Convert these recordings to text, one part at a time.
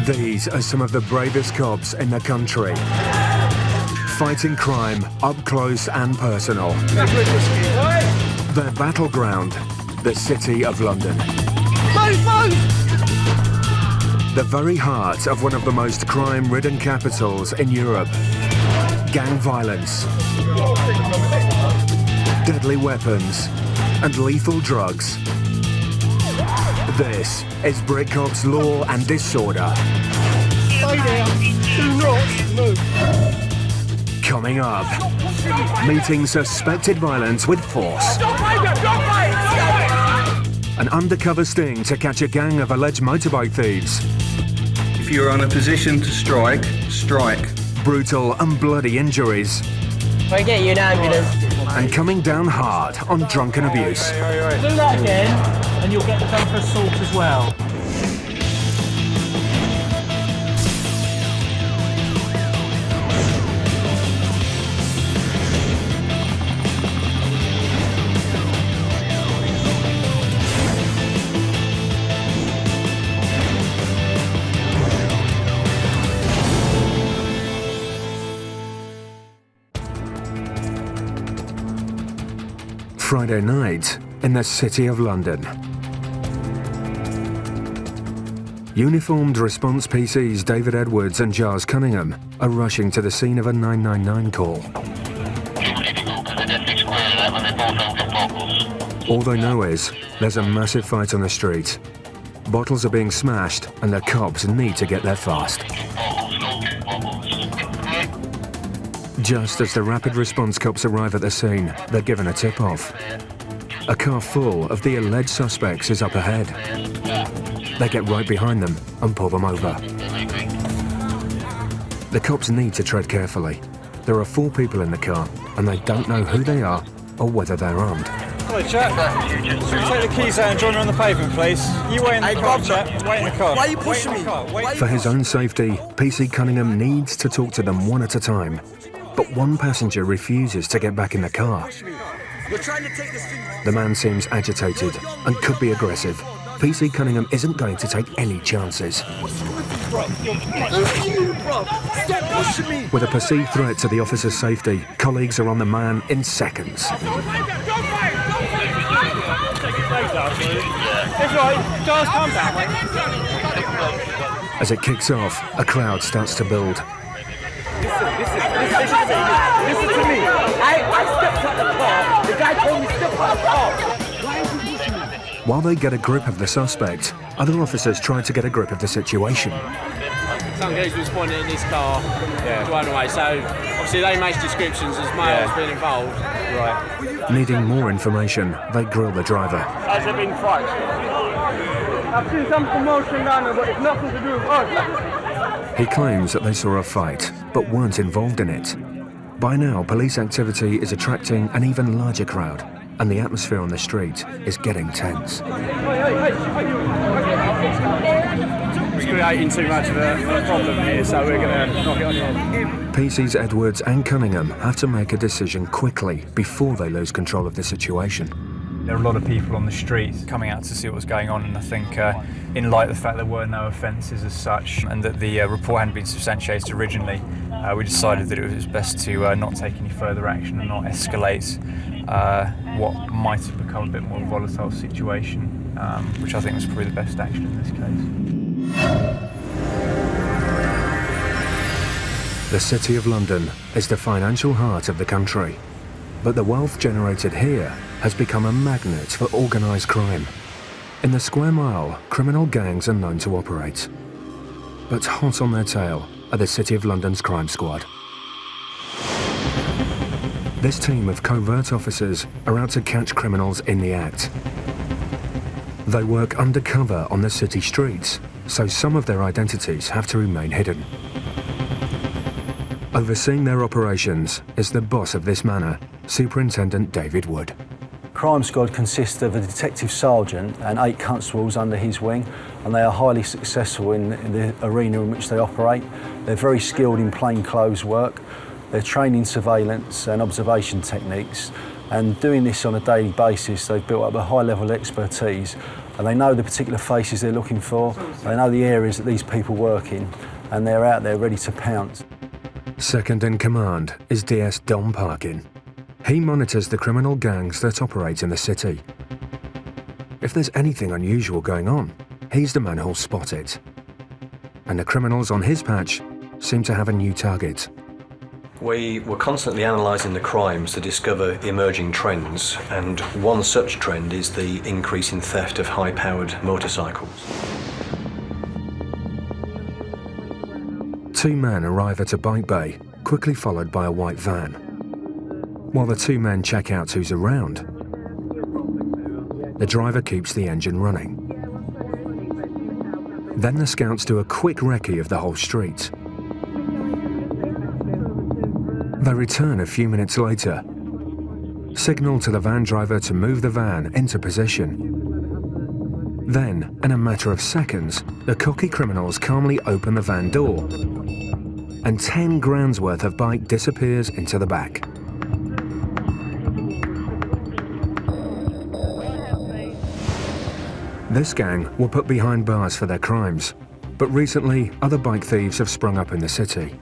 These are some of the bravest cops in the country, fighting crime up close and personal. Their battleground, the City of London. The very heart of one of the most crime-ridden capitals in Europe. Gang violence, deadly weapons, and lethal drugs. This is Brit Cops Law and Disorder. Stay there. Do not move. Coming up, meeting suspected violence with force. An undercover sting to catch a gang of alleged motorbike thieves. If you're on a position to strike, strike. Brutal and bloody injuries. We'll get you an ambulance. And coming down hard on drunken abuse. Do that again, and you'll get done for assault as well. Friday night in the City of London. Uniformed response PCs David Edwards and Giles Cunningham are rushing to the scene of a 999 call. All they know is there's a massive fight on the street. Bottles are being smashed and the cops need to get there fast. Just as the rapid response cops arrive at the scene, they're given a tip-off. A car full of the alleged suspects is up ahead. They get right behind them and pull them over. The cops need to tread carefully. There are 4 people in the car, and they don't know who they are or whether they're armed. Hello, chap. Should we take the keys out and join her on the pavement, please? You wait in the car, chap. Wait in the car. Why are you pushing me? For his own safety, PC Cunningham needs to talk to them one at a time. But one passenger refuses to get back in the car. We're trying to take this thing. The man seems agitated and could be aggressive. PC Cunningham isn't going to take any chances. Stop pushing me. With a perceived threat to the officer's safety, colleagues are on the man in seconds. It's right, Giles, calm down, mate. As it kicks off, a crowd starts to build. Listen to me. I stepped out the car. The guy told me step out the car. Why is he pushing me? While they get a grip of the suspect, other officers try to get a grip of the situation. Some guys was pointing in his car, driving away. So obviously they make descriptions as males being involved. Right. Needing more information, they grill the driver. Has there been fights? I've seen some commotion down there, but it's nothing to do with us. He claims that they saw a fight, but weren't involved in it. By now, police activity is attracting an even larger crowd, and the atmosphere on the street is getting tense. It's creating too much of a problem here, so we're going to knock it on the head. PCs Edwards and Cunningham have to make a decision quickly before they lose control of the situation. There are a lot of people on the street coming out to see what's going on, and I think in light of the fact there were no offences as such and that the report hadn't been substantiated originally, we decided that it was best to not take any further action and not escalate what might have become a bit more volatile situation, which I think was probably the best action in this case. The City of London is the financial heart of the country, but the wealth generated here has become a magnet for organised crime. In the square mile, criminal gangs are known to operate. But hot on their tail are the City of London's crime squad. This team of covert officers are out to catch criminals in the act. They work undercover on the city streets, so some of their identities have to remain hidden. Overseeing their operations is the boss of this manor, Superintendent David Wood. Crime squad consists of a detective sergeant and 8 constables under his wing, and they are highly successful in the arena in which they operate. They're very skilled in plainclothes work. They're trained in surveillance and observation techniques, And doing this on a daily basis, they've built up a high level of expertise, and they know the particular faces they're looking for, they know the areas that these people work in, and they're out there ready to pounce. Second in command is DS Dom Parkin. He monitors the criminal gangs that operate in the city. If there's anything unusual going on, he's the man who'll spot it. And the criminals on his patch seem to have a new target. We were constantly analysing the crimes to discover emerging trends, and one such trend is the increase in theft of high-powered motorcycles. Two men arrive at a bike bay, quickly followed by a white van. While the two men check out who's around, the driver keeps the engine running. Then the scouts do a quick recce of the whole street. They return a few minutes later, signal to the van driver to move the van into position. Then, in a matter of seconds, the cocky criminals calmly open the van door, and 10 grand's worth of bike disappears into the back. This gang were put behind bars for their crimes, but recently other bike thieves have sprung up in the city.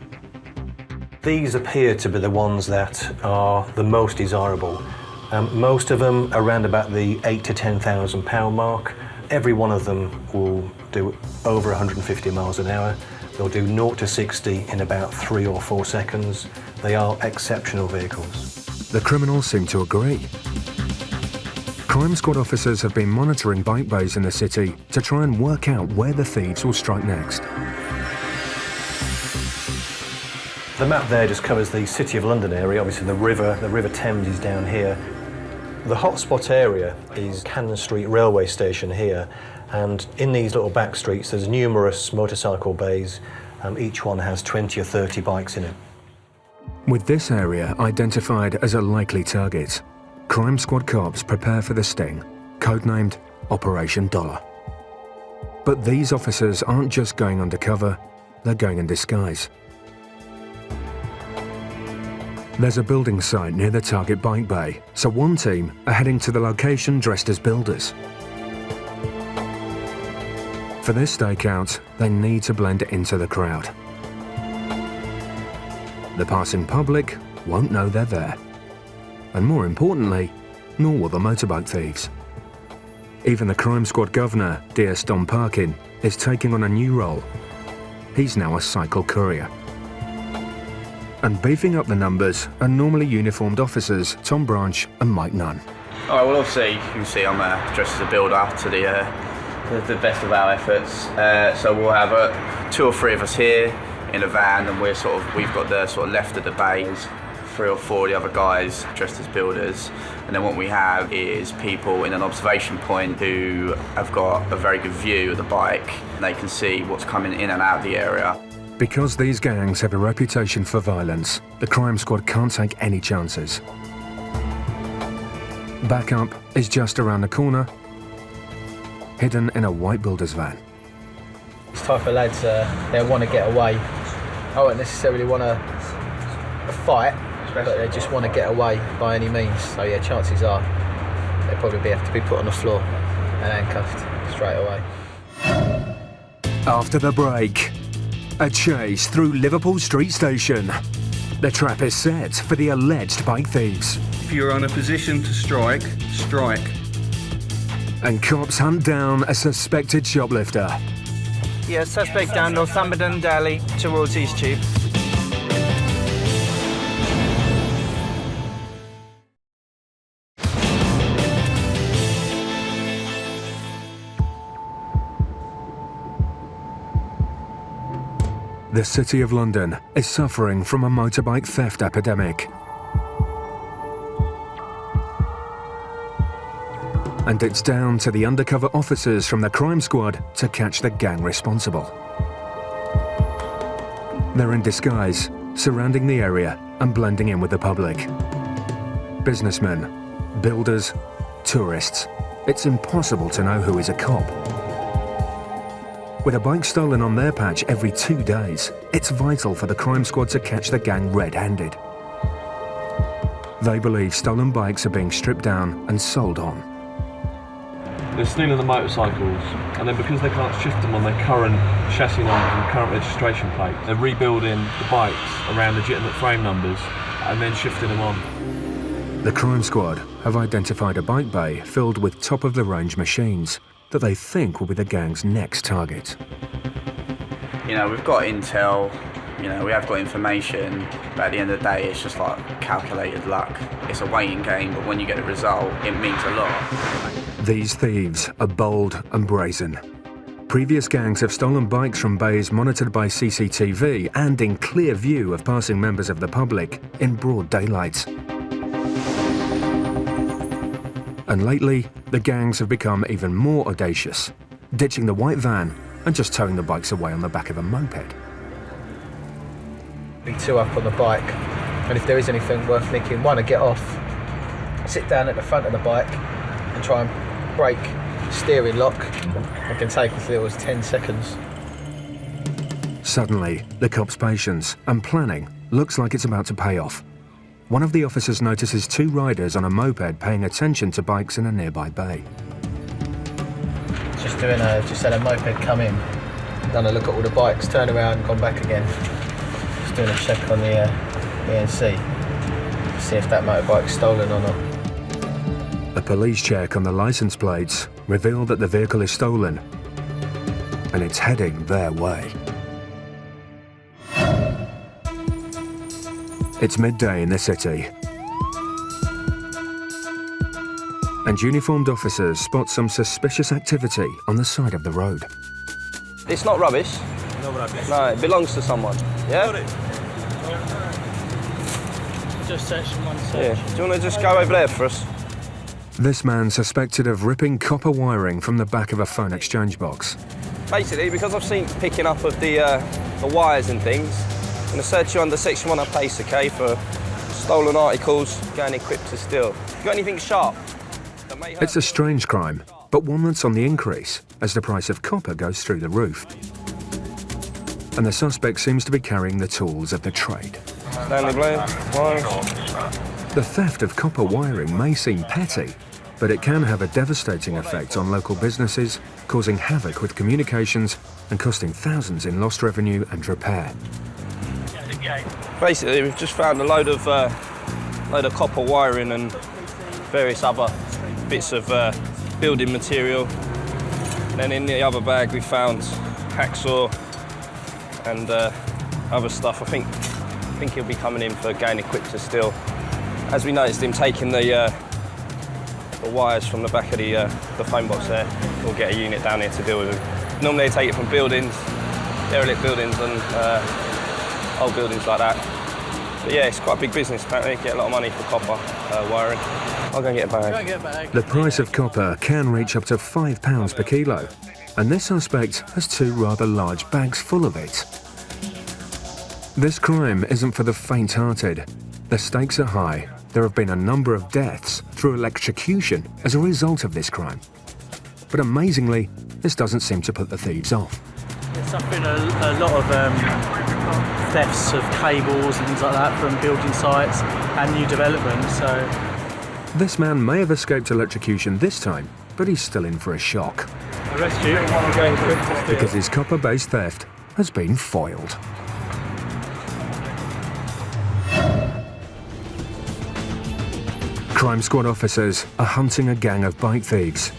These appear to be the ones that are the most desirable. Most of them around about the £8,000 to £10,000 mark. Every one of them will do over 150 miles an hour. They'll do 0 to 60 in about 3 or 4 seconds. They are exceptional vehicles. The criminals seem to agree. Crime squad officers have been monitoring bike bays in the city to try and work out where the thieves will strike next. The map there just covers the City of London area. Obviously the River Thames is down here. The hotspot area is Cannon Street railway station here, and in these little back streets there's numerous motorcycle bays. Each one has 20 or 30 bikes in it. With this area identified as a likely target, Crime Squad cops prepare for the sting, codenamed Operation Dollar. But these officers aren't just going undercover, they're going in disguise. There's a building site near the target bike bay, so one team are heading to the location dressed as builders. For this stakeout, they need to blend into the crowd. The passing public won't know they're there. And more importantly, nor will the motorbike thieves. Even the Crime Squad governor, DS Dom Parkin, is taking on a new role. He's now a cycle courier. And beefing up the numbers are normally uniformed officers Tom Branch and Mike Nunn. All right, well, obviously, you can see I'm dressed as a builder to the best of our efforts. So we'll have 2 or 3 of us here in a van, and we've got the sort of left of the bays, 3 or 4 of the other guys dressed as builders. And then what we have is people in an observation point who have got a very good view of the bike. They can see what's coming in and out of the area. Because these gangs have a reputation for violence, the Crime Squad can't take any chances. Backup is just around the corner, hidden in a white builder's van. This type of lads, they want to get away. I won't necessarily want to fight, but they just want to get away by any means. So yeah, chances are they'll probably have to be put on the floor and handcuffed straight away. After the break, a chase through Liverpool Street Station. The trap is set for the alleged bike thieves. If you're on a position to strike, strike. And cops hunt down a suspected shoplifter. Yeah, suspect down Northumberland, Delhi, towards East Tube. The City of London is suffering from a motorbike theft epidemic. And it's down to the undercover officers from the Crime Squad to catch the gang responsible. They're in disguise, surrounding the area and blending in with the public. Businessmen, builders, tourists. It's impossible to know who is a cop. With a bike stolen on their patch every 2 days, it's vital for the Crime Squad to catch the gang red-handed. They believe stolen bikes are being stripped down and sold on. They're stealing the motorcycles, and then because they can't shift them on their current chassis numbers and current registration plates, they're rebuilding the bikes around legitimate frame numbers and then shifting them on. The crime squad have identified a bike bay filled with top-of-the-range machines that they think will be the gang's next target. You know, we've got intel, you know, we have got information, but at the end of the day, it's just like calculated luck. It's a waiting game, but when you get the result, it means a lot. These thieves are bold and brazen. Previous gangs have stolen bikes from bays monitored by CCTV and in clear view of passing members of the public in broad daylight. And lately, the gangs have become even more audacious, ditching the white van and just towing the bikes away on the back of a moped. Be two up on the bike, and if there is anything worth nicking, one, to get off, sit down at the front of the bike and try and break the steering lock. It can take as little as 10 seconds. Suddenly, the cops' patience and planning looks like it's about to pay off. One of the officers notices two riders on a moped paying attention to bikes in a nearby bay. Just had a moped come in, done a look at all the bikes, turned around and gone back again. Just doing a check on the ENC, see if that motorbike's stolen or not. A police check on the license plates reveal that the vehicle is stolen and it's heading their way. It's midday in the city, and uniformed officers spot some suspicious activity on the side of the road. It's not rubbish. No rubbish. No, it belongs to someone. Yeah? Just section one Yeah. Do you want to just go over there for us? This man suspected of ripping copper wiring from the back of a phone exchange box. Basically, because I've seen picking up of the wires and things, I'm going to search you under Section 1 of Place, okay, for stolen articles going equipped to steal. You got anything sharp? It's a strange crime, but one that's on the increase as the price of copper goes through the roof. And the suspect seems to be carrying the tools of the trade. Stanley blade, wires. The theft of copper wiring may seem petty, but it can have a devastating effect on local businesses, causing havoc with communications and costing thousands in lost revenue and repair. Basically, we've just found a load of copper wiring and various other bits of building material. And then in the other bag, we found hacksaw and other stuff. I think he'll be coming in for getting equipped to steal. As we noticed him taking the wires from the back of the phone box there, we'll get a unit down here to deal with them. Normally they take it from buildings, derelict buildings and old buildings like that. But yeah, it's quite a big business apparently, get a lot of money for copper wiring. I'll go and get a bag. The price of copper can reach up to £5 per kilo, and this suspect has two rather large bags full of it. This crime isn't for the faint-hearted. The stakes are high. There have been a number of deaths through electrocution as a result of this crime. But amazingly, this doesn't seem to put the thieves off. There's been a lot of thefts of cables and things like that from building sites and new developments. So this man may have escaped electrocution this time, but he's still in for a shock. Arrest you. I'm going quick to steal. Because his copper-based theft has been foiled. Crime squad officers are hunting a gang of bike thieves.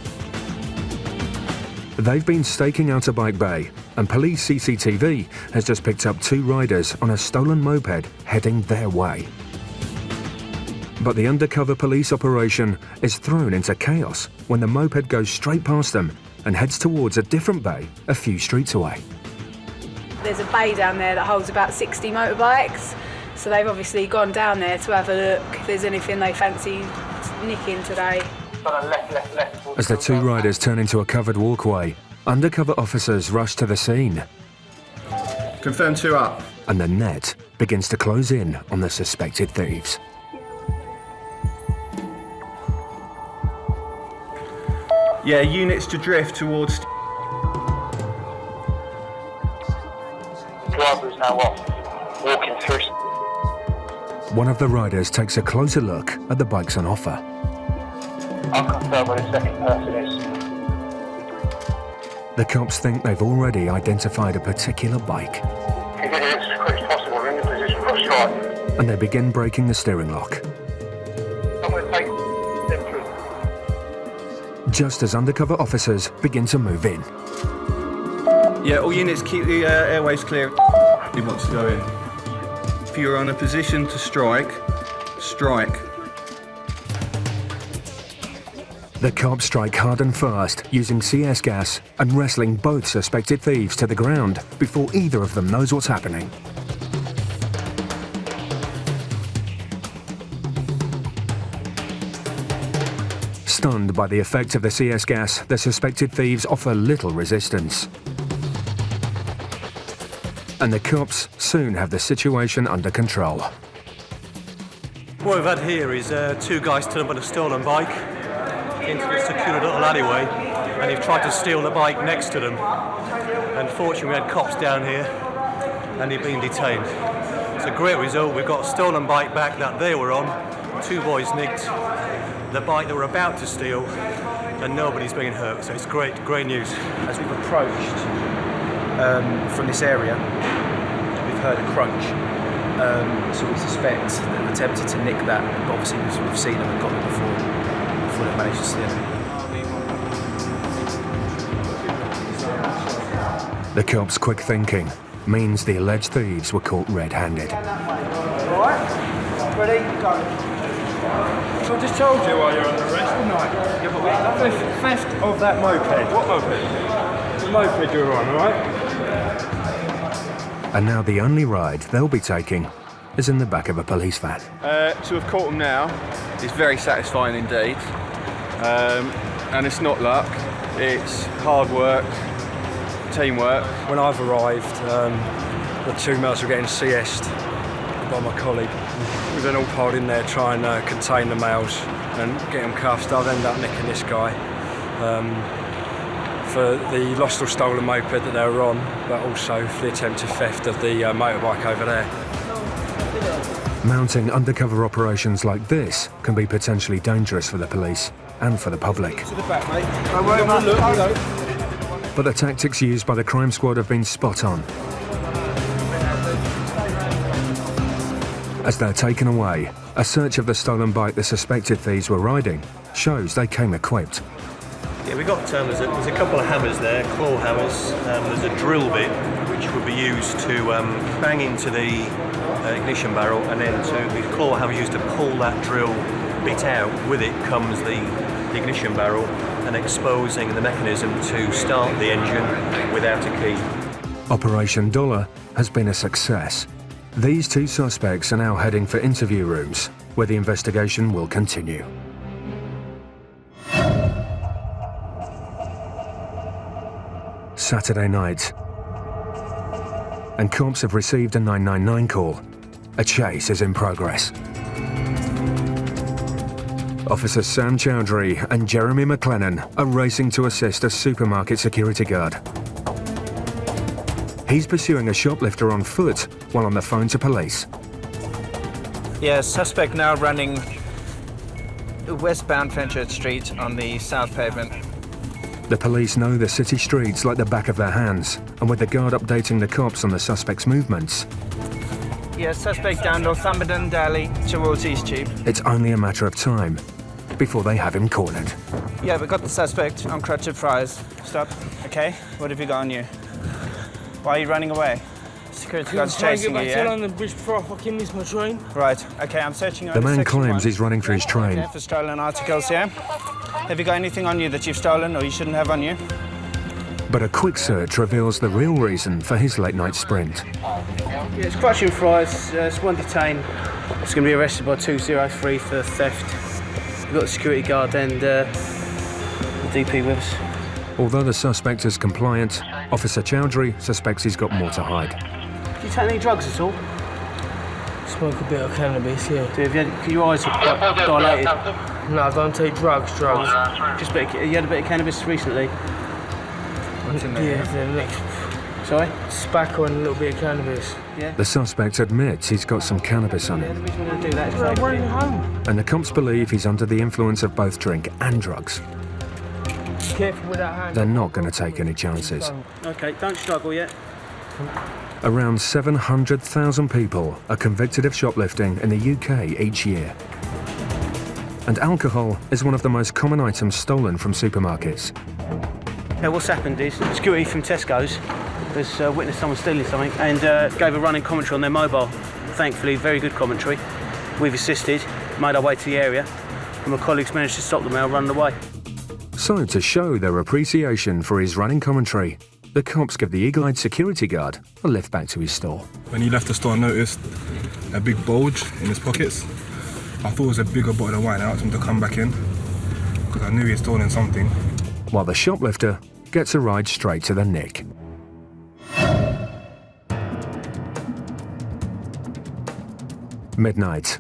They've been staking out a bike bay, and police CCTV has just picked up two riders on a stolen moped heading their way. But the undercover police operation is thrown into chaos when the moped goes straight past them and heads towards a different bay a few streets away. There's a bay down there that holds about 60 motorbikes, so they've obviously gone down there to have a look if there's anything they fancy nicking today. As the two riders turn into a covered walkway, undercover officers rush to the scene. Confirm 2 up. And the net begins to close in on the suspected thieves. Yeah, units to drift towards... Driver's now off, walking through. One of the riders takes a closer look at the bikes on offer. I'll confirm where the second person is. The cops think they've already identified a particular bike, If you get it as quick as possible, we're in the position for a strike. and they begin breaking the steering lock. I'm going to take them through. Just as undercover officers begin to move in. Yeah, all units keep the airways clear. He wants to go in. If you're on a position to strike, strike. The cops strike hard and fast, using CS gas and wrestling both suspected thieves to the ground before either of them knows what's happening. Stunned by the effect of the CS gas, the suspected thieves offer little resistance. And the cops soon have the situation under control. What we've had here is two guys turned up on a stolen bike into a secure little alleyway, and they've tried to steal the bike next to them. Unfortunately, we had cops down here and they've been detained. It's a great result. We've got a stolen bike back that they were on, two boys nicked the bike they were about to steal, and nobody's been hurt, so it's great news. As we've approached from this area, we've heard a crunch, so we suspect they've attempted to nick that, but obviously we've seen them and got them before they managed to steal it. The cops' quick thinking means the alleged thieves were caught red-handed. Alright, ready, go. I just told you while you're under arrest, didn't I? Yeah, but theft of that moped. What moped? The moped you're on, alright? And now the only ride they'll be taking is in the back of a police van. To have caught them now is very satisfying indeed. And it's not luck, it's hard work, teamwork. When I've arrived, the two males were getting CS'd by my colleague. We've been all piled in there trying to contain the males and get them cuffed. I've ended up nicking this guy for the lost or stolen moped that they were on, but also for the attempted theft of the motorbike over there. Mounting undercover operations like this can be potentially dangerous for the police and for the public. To the back, mate. Don't worry about it. But the tactics used by the crime squad have been spot on. As they're taken away, a search of the stolen bike the suspected thieves were riding shows they came equipped. Yeah, we got there's a couple of hammers there, claw hammers. There's a drill bit which would be used to bang into the ignition barrel, and then the claw hammer used to pull that drill bit out. With it comes the ignition barrel and exposing the mechanism to start the engine without a key. Operation Dollar has been a success. These two suspects are now heading for interview rooms, where the investigation will continue. Saturday night, and cops have received a 999 call. A chase is in progress. Officers Sam Chowdhury and Jeremy McLennan are racing to assist a supermarket security guard. He's pursuing a shoplifter on foot while on the phone to police. Yeah, suspect now running westbound Fenchurch Street on the south pavement. The police know the city streets like the back of their hands, and with the guard updating the cops on the suspect's movements, Yeah, suspect down Northumberland Alley towards Eastcheap. it's only a matter of time before they have him cornered. Yeah, we got the suspect on crutch and fries. Stop. Okay, what have you got on you? Why are you running away? Security guard's chasing you, yeah? On the bridge before I fucking miss my train. Right, okay, I'm searching you The under man section claims 1. he's running for his train, Okay, for stolen articles, yeah? Have you got anything on you that you've stolen or you shouldn't have on you? but a quick search reveals the real reason for his late-night sprint. Yeah, it's crutch and fries. It's one detained. It's going to be arrested by 203 for theft. We've got the security guard and the DP with us. Although the suspect is compliant, Officer Chowdhury suspects he's got more to hide. Do you take any drugs at all? Smoke a bit of cannabis, yeah. Your eyes are quite dilated. No, I don't take drugs. Just you had a bit of cannabis recently? Yeah, the next. So Sorry? Tobacco and a little bit of cannabis. Yeah. The suspect admits he's got some cannabis on him, The reason we're going to do that is Well, we're in home. and the cops believe he's under the influence of both drink and drugs. Careful with that hand. They're not going to take any chances. Okay, don't struggle yet. Around 700,000 people are convicted of shoplifting in the UK each year. And alcohol is one of the most common items stolen from supermarkets. What's happened is security from Tesco's has witnessed someone stealing something and gave a running commentary on their mobile. Thankfully, very good commentary. We've assisted, made our way to the area, and my colleagues managed to stop the male running away. So, to show their appreciation for his running commentary, the cops give the eagle-eyed security guard a lift back to his store. When he left the store, I noticed a big bulge in his pockets. I thought it was a bigger bottle of wine. I asked him to come back in because I knew he had stolen something. While the shoplifter gets a ride straight to the nick. Midnight.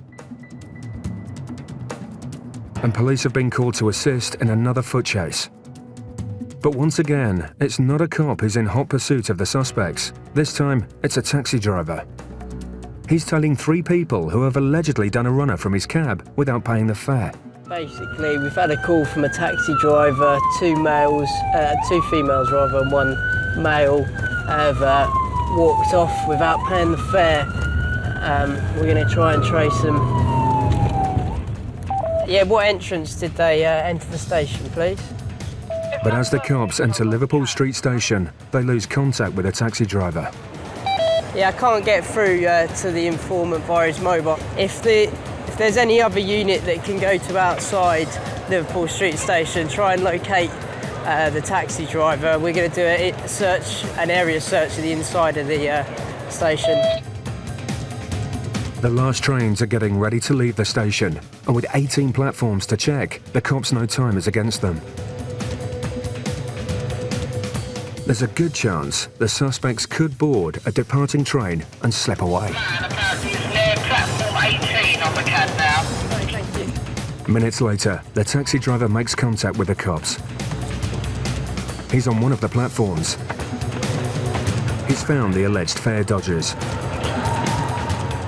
And police have been called to assist in another foot chase. But once again, it's not a cop who's in hot pursuit of the suspects. This time, it's a taxi driver. He's tailing 3 people who have allegedly done a runner from his cab without paying the fare. Basically, we've had a call from a taxi driver, 2 females rather, and 1 male have walked off without paying the fare. We're going to try and trace them. Yeah, what entrance did they enter the station, please? But as the cops enter Liverpool Street Station, they lose contact with the taxi driver. Yeah, I can't get through to the informant via his mobile. If there's any other unit that can go to outside Liverpool Street Station, try and locate the taxi driver. We're going to do an area search of the inside of the station. The last trains are getting ready to leave the station, and with 18 platforms to check, the cops know time is against them. There's a good chance the suspects could board a departing train and slip away. Near platform 18 on the cab now. Minutes later, the taxi driver makes contact with the cops. He's on one of the platforms. He's found the alleged fare dodgers.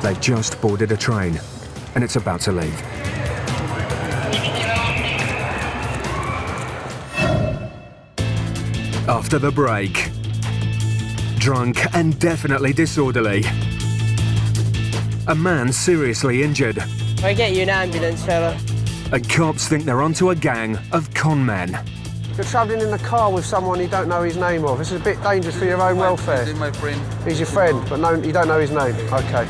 They've just boarded a train, and it's about to leave. After the break, drunk and definitely disorderly. A man seriously injured. I'll get you an ambulance, fella. And cops think they're onto a gang of con men. You're travelling in the car with someone you don't know his name of. This is a bit dangerous for your own welfare. He's my friend. He's your friend, but no, you don't know his name. Okay.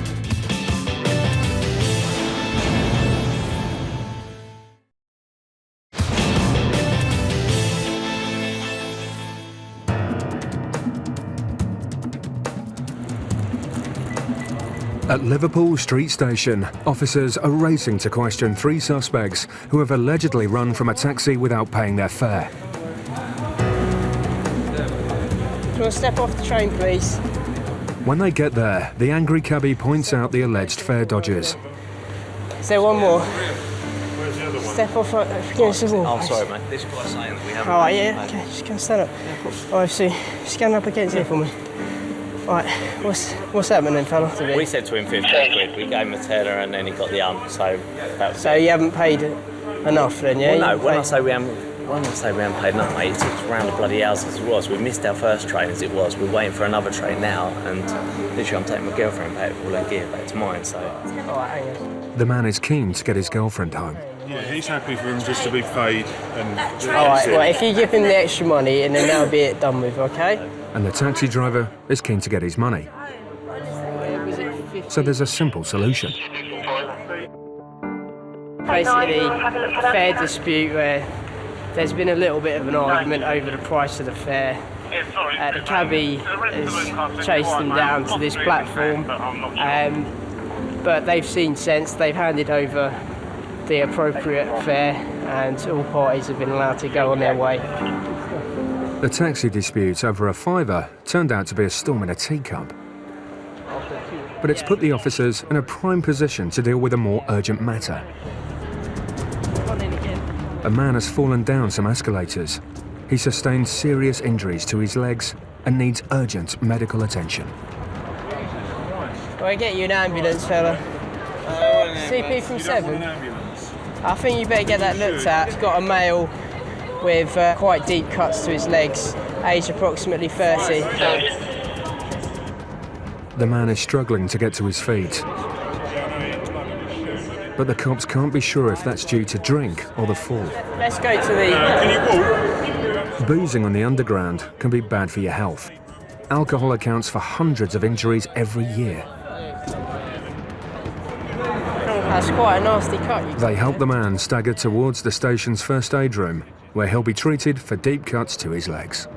At Liverpool Street Station, officers are racing to question 3 suspects who have allegedly run from a taxi without paying their fare. Do you want to step off the train, please? When they get there, the angry cabbie points out the alleged fare dodgers. Is there one more? Step off against the wall. Oh, sorry, mate. This guy's saying that we haven't. All right, yeah, okay, just go stand up. All right, so stand up against it for me. All right, what's happening, fella? We said to him 15 quid. We gave him a tenner and then he got the so that was So you haven't paid enough then, yeah? Well, no, when I say we haven't paid enough, mate, it's around the bloody hours as it was. We missed our first train as it was. We're waiting for another train now, and literally I'm taking my girlfriend back with all her gear back to mine, so... All right, hang on. The man is keen to get his girlfriend home. Yeah, he's happy for him just to be paid and... All right, well, if you give him the extra money, and then that'll be it done with, okay? And the taxi driver is keen to get his money. So there's a simple solution. Basically, fare dispute where there's been a little bit of an argument over the price of the fare. The cabbie has chased them down to this platform, but they've seen sense. They've handed over the appropriate fare, and all parties have been allowed to go on their way. The taxi dispute over a £5 turned out to be a storm in a teacup. But it's put the officers in a prime position to deal with a more urgent matter. A man has fallen down some escalators. He sustained serious injuries to his legs and needs urgent medical attention. Well, I get you an ambulance, fella. CP from 7? I think you better get that looked at. He's got a male with quite deep cuts to his legs, age approximately 30. The man is struggling to get to his feet. But the cops can't be sure if that's due to drink or the fall. Let's go to the... Can you walk? Boozing on the underground can be bad for your health. Alcohol accounts for hundreds of injuries every year. That's quite a nasty cut. They help the man stagger towards the station's first aid room, where he'll be treated for deep cuts to his legs.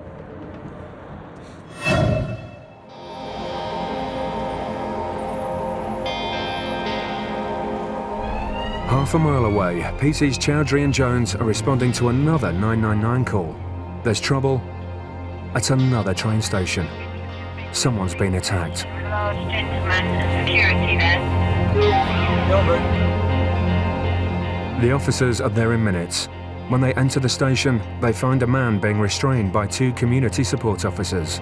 Half a mile away, PC's Chowdhury and Jones are responding to another 999 call. There's trouble at another train station. Someone's been attacked. Large gentleman and security there. The officers are there in minutes. When they enter the station, they find a man being restrained by 2 community support officers.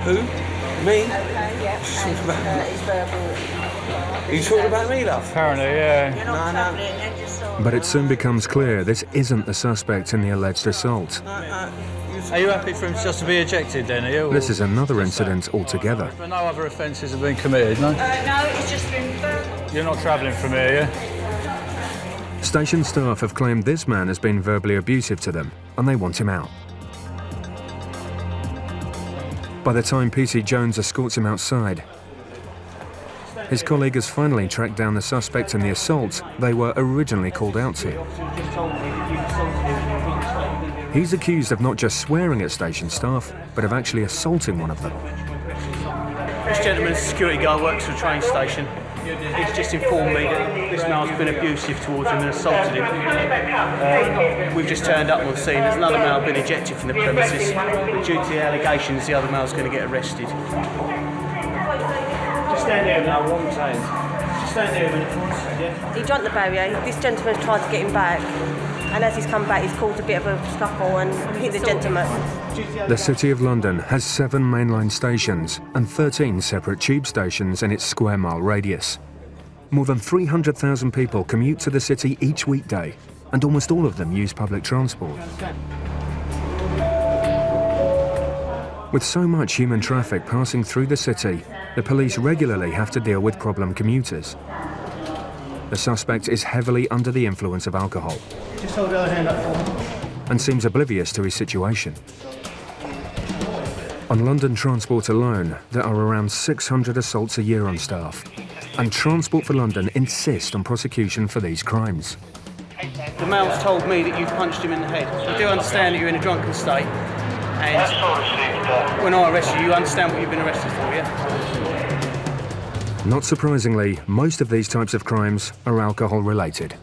Who? Me? Are you talking about me, love? Apparently, yeah. But it soon becomes clear this isn't the suspect in the alleged assault. Are you happy for him just to be ejected then, are you? This is another incident altogether. But no other offences have been committed, no? No, it's just been... You're not travelling from here, yeah? Station staff have claimed this man has been verbally abusive to them, and they want him out. By the time PC Jones escorts him outside, his colleague has finally tracked down the suspect in the assault they were originally called out to. He's accused of not just swearing at station staff, but of actually assaulting one of them. This gentleman's a security guard, works for a train station. He's just informed me that this man's been abusive towards him and assaulted him. We've just turned up on the scene. There's another male been ejected from the premises. Due to the allegations, the other male's going to get arrested. Just stand there now, what I'm saying. Just stand there a minute for us, yeah? He jumped the barrier. This gentleman's tried to get him back. And as he's come back, he's caused a bit of a scuffle and hit the gentleman. The City of London has 7 mainline stations and 13 separate tube stations in its square-mile radius. More than 300,000 people commute to the city each weekday, and almost all of them use public transport. With so much human traffic passing through the city, the police regularly have to deal with problem commuters. The suspect is heavily under the influence of alcohol. Just hold the other hand up for me. And seems oblivious to his situation. On London Transport alone, there are around 600 assaults a year on staff, and Transport for London insist on prosecution for these crimes. The male's told me that you punched him in the head. I do understand that you're in a drunken state, and when I arrest you, you understand what you've been arrested for, yeah? Not surprisingly, most of these types of crimes are alcohol-related.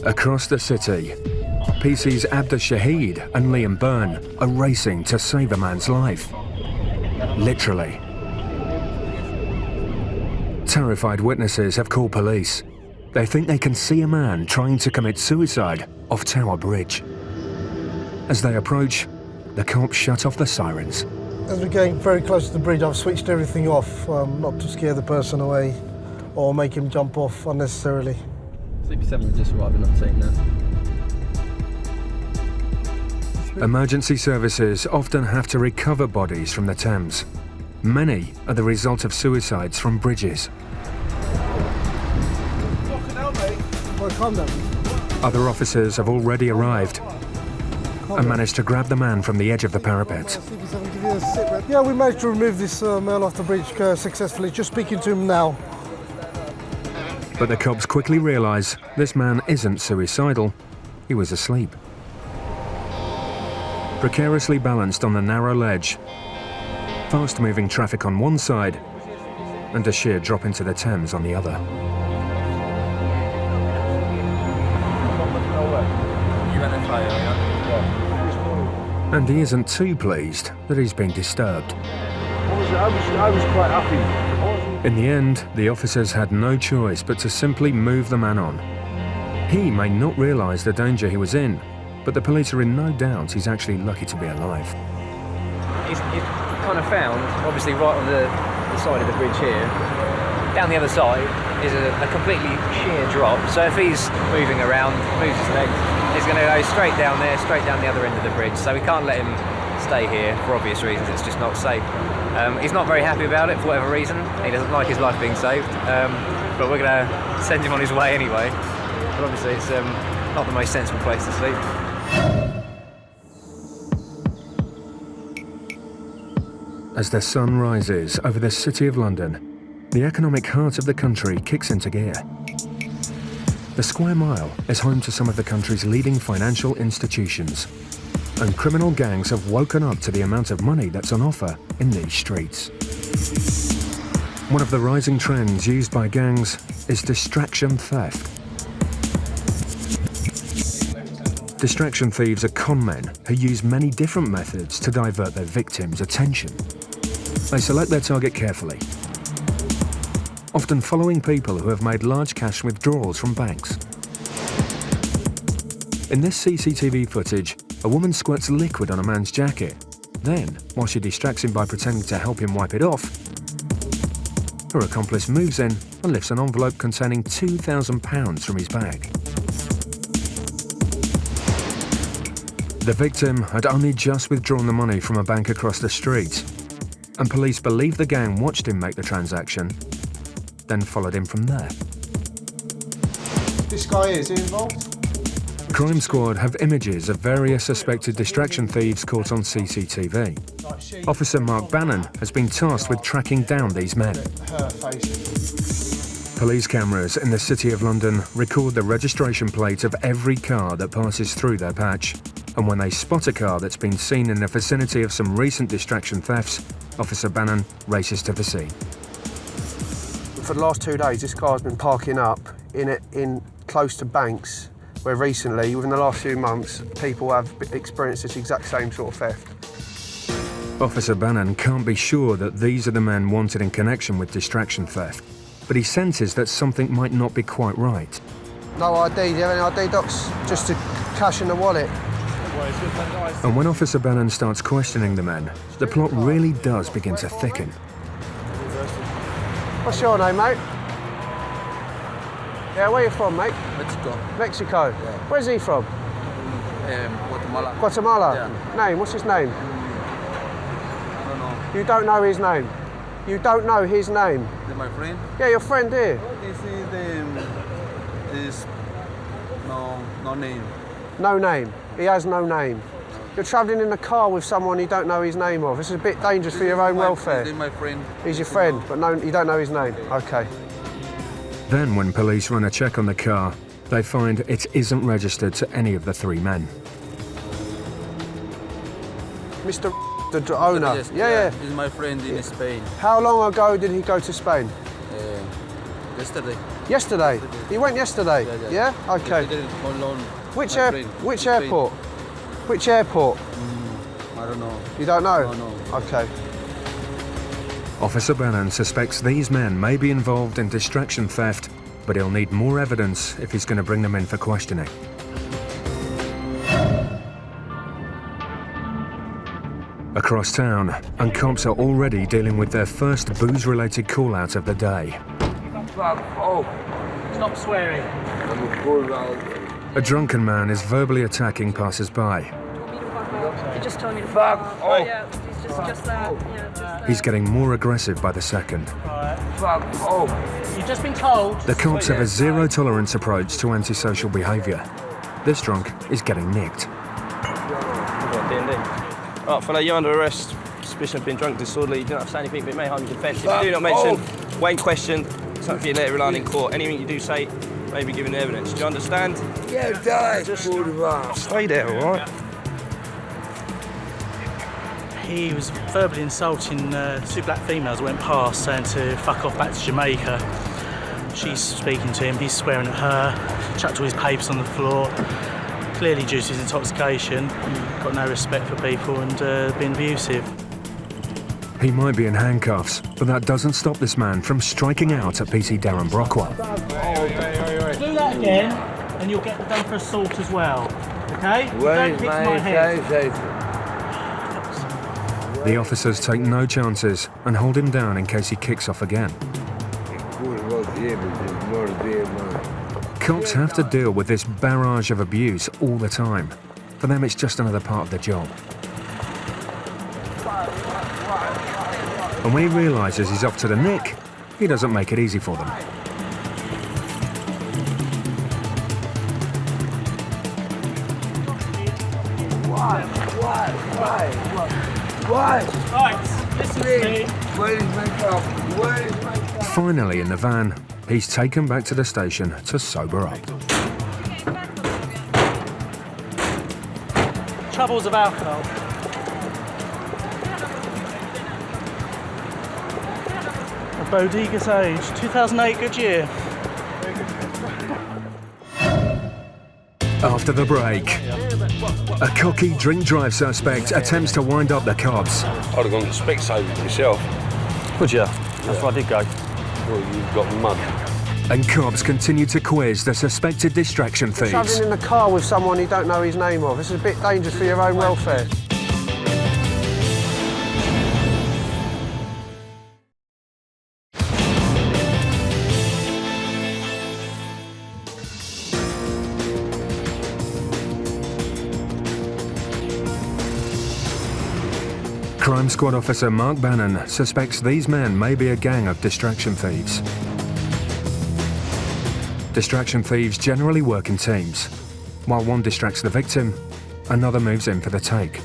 Across the city, PC's Abda Shahid and Liam Byrne are racing to save a man's life. Literally. Terrified witnesses have called police. They think they can see a man trying to commit suicide off Tower Bridge. As they approach, the cops shut off the sirens. As we're getting very close to the bridge, I've switched everything off, not to scare the person away or make him jump off unnecessarily. CP7 just arrived, not saying that. Emergency services often have to recover bodies from the Thames. Many are the result of suicides from bridges. Other officers have already arrived and managed to grab the man from the edge of the parapet. Yeah, we managed to remove this male off the bridge successfully. Just speaking to him now. But the cops quickly realise this man isn't suicidal, he was asleep. Precariously balanced on the narrow ledge, fast-moving traffic on one side, and a sheer drop into the Thames on the other. And he isn't too pleased that he's been disturbed. I was quite happy. In the end, the officers had no choice but to simply move the man on. He may not realise the danger he was in, but the police are in no doubt he's actually lucky to be alive. He's kind of found, obviously right on the side of the bridge here. Down the other side is a completely sheer drop, so if he's moving around, moves his legs, he's going to go straight down there, straight down the other end of the bridge, so we can't let him stay here for obvious reasons. It's just not safe. He's not very happy about it for whatever reason. He doesn't like his life being saved, but we're going to send him on his way anyway. But obviously it's not the most sensible place to sleep. As the sun rises over the city of London, the economic heart of the country kicks into gear. The Square Mile is home to some of the country's leading financial institutions, and criminal gangs have woken up to the amount of money that's on offer in these streets. One of the rising trends used by gangs is distraction theft. Distraction thieves are con men who use many different methods to divert their victims' attention. They select their target carefully, often following people who have made large cash withdrawals from banks. In this CCTV footage, a woman squirts liquid on a man's jacket. Then, while she distracts him by pretending to help him wipe it off, her accomplice moves in and lifts an envelope containing £2,000 from his bag. The victim had only just withdrawn the money from a bank across the street, and police believe the gang watched him make the transaction, then followed him from there. This guy is involved? Crime Squad have images of various suspected distraction thieves caught on CCTV. Officer Mark Bannon has been tasked with tracking down these men. Police cameras in the City of London record the registration plate of every car that passes through their patch, and when they spot a car that's been seen in the vicinity of some recent distraction thefts, Officer Bannon races to the scene. For the last 2 days, this car's been parking up in close to banks, where recently, within the last few months, people have experienced this exact same sort of theft. Officer Bannon can't be sure that these are the men wanted in connection with distraction theft, but he senses that something might not be quite right. No ID, do you have any ID docs? Just to cash in the wallet. And when Officer Bannon starts questioning the men, the plot really does begin to thicken. What's your name, mate? Yeah, where are you from, mate? Mexico. Mexico? Yeah. Where's he from? Guatemala. Guatemala? Yeah. Name, what's his name? I don't know. You don't know his name? You don't know his name? My friend? Yeah, your friend here. No name. No name? He has no name. You're travelling in a car with someone you don't know his name of. This is a bit dangerous for your own welfare. He's my friend. He's your friend, but no, you don't know his name. Okay. Then when police run a check on the car, they find it isn't registered to any of the three men. Mr. the owner? Yes, Yeah. He's my friend in Spain. How long ago did he go to Spain? Yesterday. Yesterday? He went yesterday? Yeah? Okay. Which airport? Which airport? I don't know. You don't know? No. Okay. Officer Bannon suspects these men may be involved in distraction theft, but he'll need more evidence if he's going to bring them in for questioning. Across town, and cops are already dealing with their first booze-related call-out of the day. Stop swearing. A drunken man is verbally attacking passers-by. He just told me to fuck off. Yeah, it's just that. Yeah, just that. He's getting more aggressive by the second. Fuck off. You've just been told. The cops have a zero-tolerance approach to antisocial behaviour. This drunk is getting nicked. Right, fella, you're under arrest. Suspicion of being drunk, disorderly. You don't have to say anything but may harm your defence. If you do not mention, when questioned, something for you later on in court. Anything you do say may be given evidence. Do you understand? Yeah, die. Just stay there, all right? He was verbally insulting two black females that went past, saying to fuck off back to Jamaica. She's speaking to him, he's swearing at her, chucked all his papers on the floor. clearly due to his intoxication, got no respect for people and been abusive. He might be in handcuffs, but that doesn't stop this man from striking out at PC Darren Brockwell. Do that again, and you'll get done for assault as well. Okay? Don't hit my head. The officers take no chances and hold him down in case he kicks off again. Cops have to deal with this barrage of abuse all the time. For them, it's just another part of the job. And when he realises he's off to the nick, he doesn't make it easy for them. Why? Right, listen to me. Where is my car? Where is my car? Finally, in the van, he's taken back to the station to sober up. Troubles of alcohol. A Bodiga's age, 2008, good year. After the break, a cocky drink-drive suspect attempts to wind up the cops. I'd have gone to Specsavers myself. Would you? That's where I did go. Well, you've got mud. And cops continue to quiz the suspected distraction thieves. Travelling in a car with someone you don't know his name of, it's a bit dangerous for your own welfare. Crime Squad officer Mark Bannon suspects these men may be a gang of distraction thieves. Distraction thieves generally work in teams. While one distracts the victim, another moves in for the take.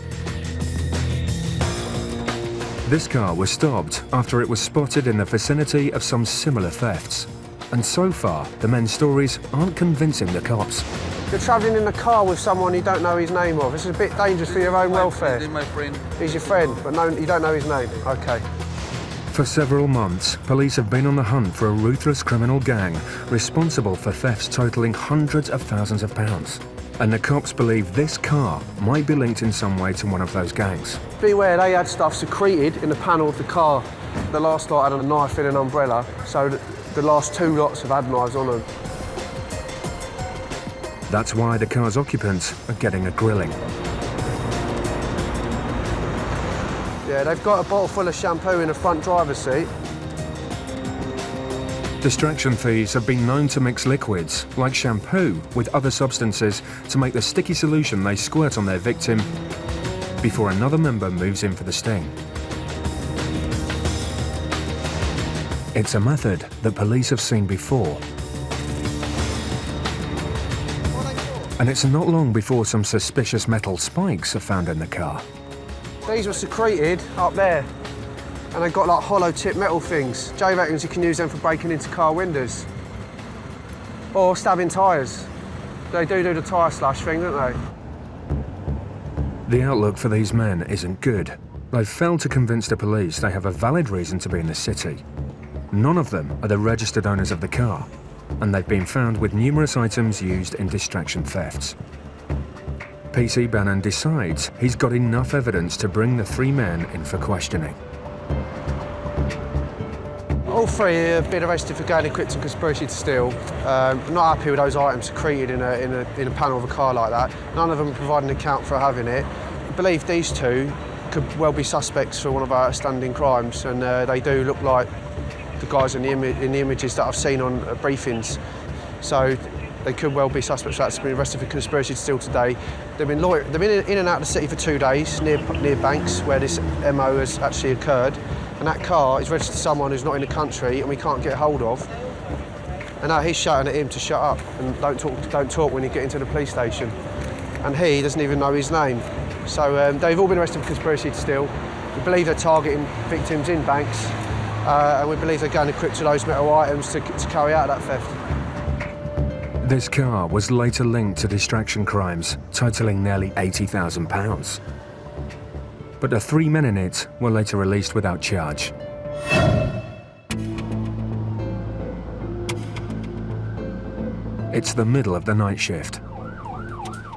This car was stopped after it was spotted in the vicinity of some similar thefts. And so far, the men's stories aren't convincing the cops. You're travelling in a car with someone you don't know his name of. It's a bit dangerous for your own welfare. He's my friend. He's your friend, but no, you don't know his name. OK. For several months, police have been on the hunt for a ruthless criminal gang responsible for thefts totalling hundreds of thousands of pounds. And the cops believe this car might be linked in some way to one of those gangs. Beware, they had stuff secreted in the panel of the car. The last lot had a knife in an umbrella, so the last two lots have had knives on them. That's why the car's occupants are getting a grilling. Yeah, they've got a bottle full of shampoo in the front driver's seat. Distraction thieves have been known to mix liquids, like shampoo, with other substances to make the sticky solution they squirt on their victim before another member moves in for the sting. It's a method that police have seen before. And it's not long before some suspicious metal spikes are found in the car. These were secreted up there, and they've got like hollow tip metal things. Jay reckons you can use them for breaking into car windows. Or stabbing tyres. They do the tyre slash thing, don't they? The outlook for these men isn't good. They've failed to convince the police they have a valid reason to be in the city. None of them are the registered owners of the car, and they've been found with numerous items used in distraction thefts. PC Bannon decides he's got enough evidence to bring the three men in for questioning. All three have been arrested for gang equipped and conspiracy to steal. I'm not happy with those items secreted in a panel of a car like that. None of them provide an account for having it. I believe these two could well be suspects for one of our outstanding crimes, and they do look like the guys in the images that I've seen on briefings. So they could well be suspects that's been arrested for conspiracy to steal today. They've been in and out of the city for 2 days, near Banks, where this MO has actually occurred. And that car is registered to someone who's not in the country and we can't get hold of. And now he's shouting at him to shut up and don't talk when you get into the police station. And he doesn't even know his name. So they've all been arrested for conspiracy to steal. We believe they're targeting victims in Banks, and we believe they're going equipped with those metal items to carry out that theft. This car was later linked to distraction crimes, totalling nearly £80,000. But the three men in it were later released without charge. It's the middle of the night shift.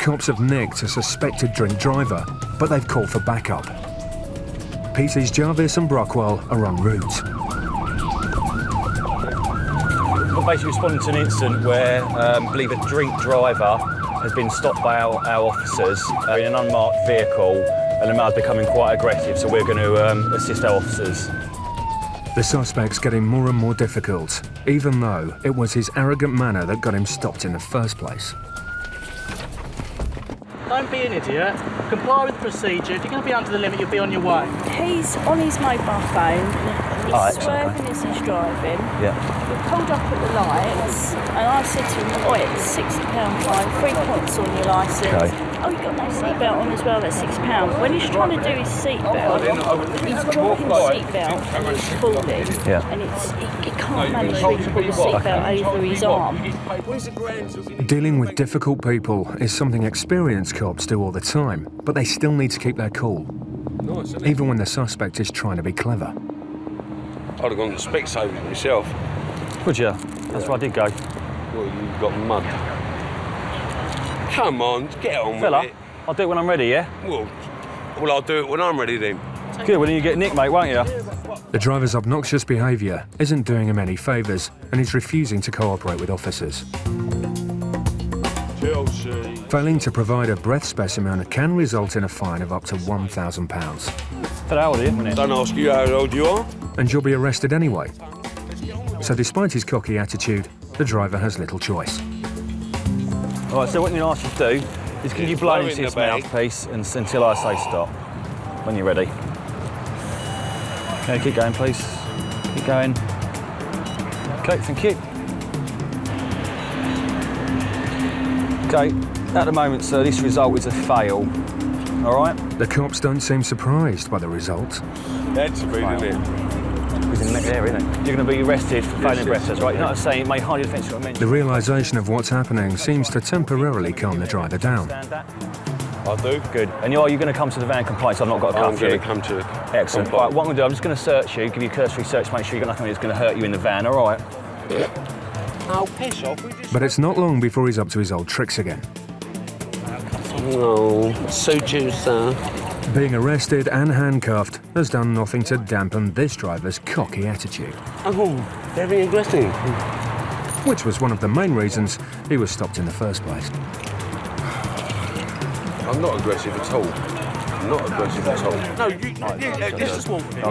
cops have nicked a suspected drink driver, but they've called for backup. PC's Jarvis and Brockwell are en route. We're basically responding to an incident where I believe a drink driver has been stopped by our officers in an unmarked vehicle, and the man's becoming quite aggressive, so we're going to assist our officers. The suspect's getting more and more difficult, even though it was his arrogant manner that got him stopped in the first place. Don't be an idiot. Comply with the procedure. If you're going to be under the limit, you'll be on your way. He's on his mobile phone. He's swerving as he's driving. Yeah. We pulled up at the lights, and I said to him, "Oh, it's £60 fine, 3 points on your licence." Okay. Oh, you've got no seatbelt on as well, that's £6. When he's trying to do his seatbelt, he's dropping the seatbelt and he's falling. Yeah. And he can't manage to put the seatbelt over his arm. Dealing with difficult people is something experienced cops do all the time, but they still need to keep their cool, even when the suspect is trying to be clever. I'd have gone to Specsavers myself. Would you? That's where I did go. Well, you've got mud. Come on, get on Fella, with it. I'll do it when I'm ready, yeah? Well, I'll do it when I'm ready then. Good, well then you get nicked, mate, won't you? The driver's obnoxious behaviour isn't doing him any favours, and he's refusing to cooperate with officers. Chelsea. Failing to provide a breath specimen can result in a fine of up to £1,000. For how old are you? Don't ask you how old you are. And you'll be arrested anyway. So despite his cocky attitude, the driver has little choice. All right, so what I'm going to ask you to do is can you blow into his mouthpiece until I say stop, when you're ready. Okay, keep going, please. Keep going. Okay, thank you. Okay, at the moment, sir, this result is a fail. All right? The cops don't seem surprised by the result. That's a bit, isn't it? He's in the next area, isn't it? You're going to be arrested for failing breath tests, right? You're not saying it may highly offensive. The realisation of what's happening seems to temporarily calm the driver down. I do. Good. And you're going to come to the van complaint, so I've not got a cuff you? I'm going to come to... Excellent. Right, what I'm going to do, I'm just going to search you, give you a cursory search, make sure you've got nothing that's going to hurt you in the van, all right? Oh, piss off. But it's not long before he's up to his old tricks again. No, suit you, sir. Being arrested and handcuffed has done nothing to dampen this driver's cocky attitude. Oh, very aggressive. Which was one of the main reasons he was stopped in the first place. I'm not aggressive at all. I'm not aggressive at all. No, let's just walk with me.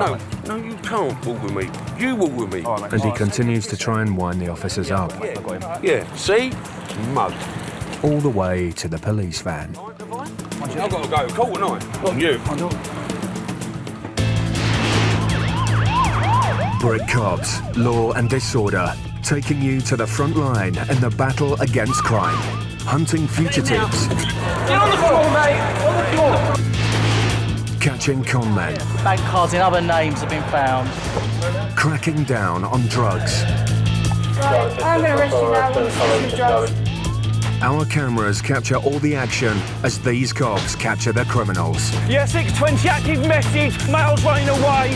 No, you can't walk with me. You walk with me. And he continues to try and wind the officers up. Yeah, see? Mug. All the way to the police van. I've got to go. Call tonight. Not you. Brit Cops, Law and Disorder, taking you to the front line in the battle against crime. Hunting fugitives. Get on the floor, mate! On the floor! Catching con men. Bank cards in other names have been found. Cracking down on drugs. Right, I'm going to arrest you now with suspicious drugs. Our cameras capture all the action as these cops capture the criminals. Yeah, 620, active message, males running away.